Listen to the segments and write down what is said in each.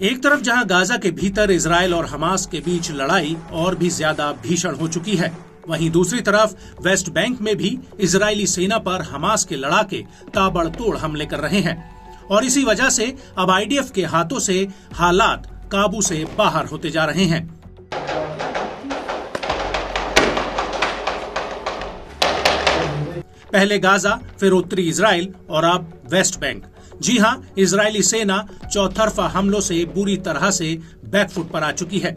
एक तरफ जहां गाजा के भीतर इजराइल और हमास के बीच लड़ाई और भी ज्यादा भीषण हो चुकी है, वहीं दूसरी तरफ वेस्ट बैंक में भी इजरायली सेना पर हमास के लड़ाके ताबड़तोड़ हमले कर रहे हैं और इसी वजह से अब आईडीएफ के हाथों से हालात काबू से बाहर होते जा रहे हैं। पहले गाजा, फिर उत्तरी इजराइल और अब वेस्ट बैंक। जी हां, इजरायली सेना चौतरफा हमलों से बुरी तरह से बैकफुट पर आ चुकी है।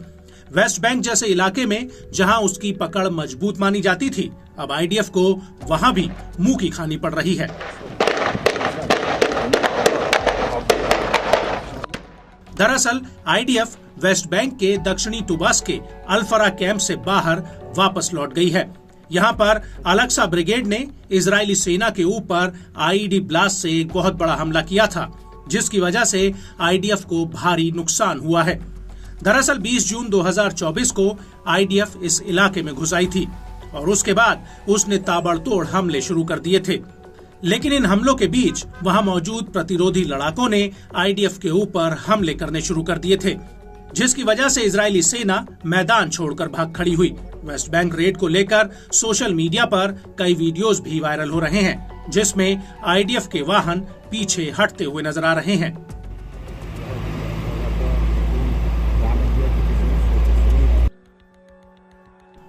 वेस्ट बैंक जैसे इलाके में जहां उसकी पकड़ मजबूत मानी जाती थी, अब आईडीएफ को वहां भी मुंह की खानी पड़ रही है। दरअसल आईडीएफ वेस्ट बैंक के दक्षिणी टुबास के अल-फरा कैंप से बाहर वापस लौट गई है। यहाँ पर अल-अक्सा ब्रिगेड ने इजरायली सेना के ऊपर आईईडी ब्लास्ट से एक बहुत बड़ा हमला किया था, जिसकी वजह से आईडीएफ को भारी नुकसान हुआ है। दरअसल 20 जून 2024 को आईडीएफ इस इलाके में घुस आई थी और उसके बाद उसने ताबड़तोड़ हमले शुरू कर दिए थे। लेकिन इन हमलों के बीच वहां मौजूद प्रतिरोधी लड़ाकों ने आईडीएफ के ऊपर हमले करने शुरू कर दिए थे, जिसकी वजह से इजरायली सेना मैदान छोड़कर भाग खड़ी हुई। वेस्ट बैंक रेड को लेकर सोशल मीडिया पर कई वीडियोस भी वायरल हो रहे हैं, जिसमें आईडीएफ के वाहन पीछे हटते हुए नजर आ रहे हैं।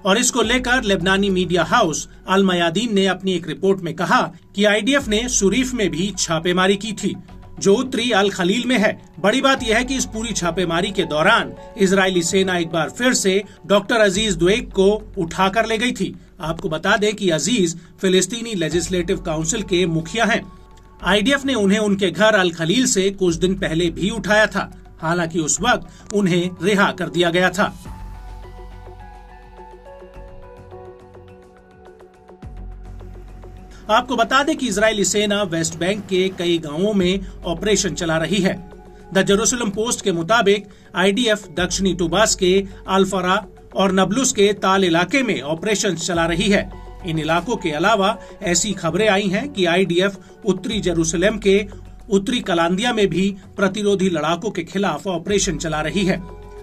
और इसको लेकर लेबनानी मीडिया हाउस अल मयादीन ने अपनी एक रिपोर्ट में कहा कि आईडीएफ ने सुरीफ में भी छापेमारी की थी, जो उत्तरी अल खलील में है। बड़ी बात यह है कि इस पूरी छापेमारी के दौरान इजरायली सेना एक बार फिर से डॉक्टर अजीज द्वेक को उठाकर ले गई थी। आपको बता दें कि अजीज फिलिस्तीनी लेजिस्लेटिव काउंसिल के मुखिया हैं। आईडीएफ ने उन्हें उनके घर अल खलील से कुछ दिन पहले भी उठाया था, हालांकि उस वक्त उन्हें रिहा कर दिया गया था। आपको बता दें कि इजरायली सेना वेस्ट बैंक के कई गांवों में ऑपरेशन चला रही है। द जेरूसलम पोस्ट के मुताबिक आईडीएफ दक्षिणी टुबास के अल-फरा और नबलुस के ताल इलाके में ऑपरेशन चला रही है। इन इलाकों के अलावा ऐसी खबरें आई हैं कि आईडीएफ उत्तरी जेरूसलम के उत्तरी कलांदिया में भी प्रतिरोधी लड़ाकों के खिलाफ ऑपरेशन चला रही है।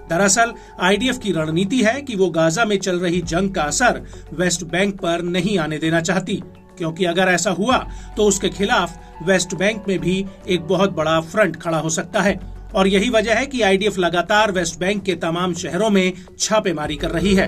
दरअसल आईडीएफ की रणनीति है कि वो गाजा में चल रही जंग का असर वेस्ट बैंक पर नहीं आने देना चाहती, क्योंकि अगर ऐसा हुआ तो उसके खिलाफ वेस्ट बैंक में भी एक बहुत बड़ा फ्रंट खड़ा हो सकता है। और यही वजह है कि आईडीएफ लगातार वेस्ट बैंक के तमाम शहरों में छापेमारी कर रही है।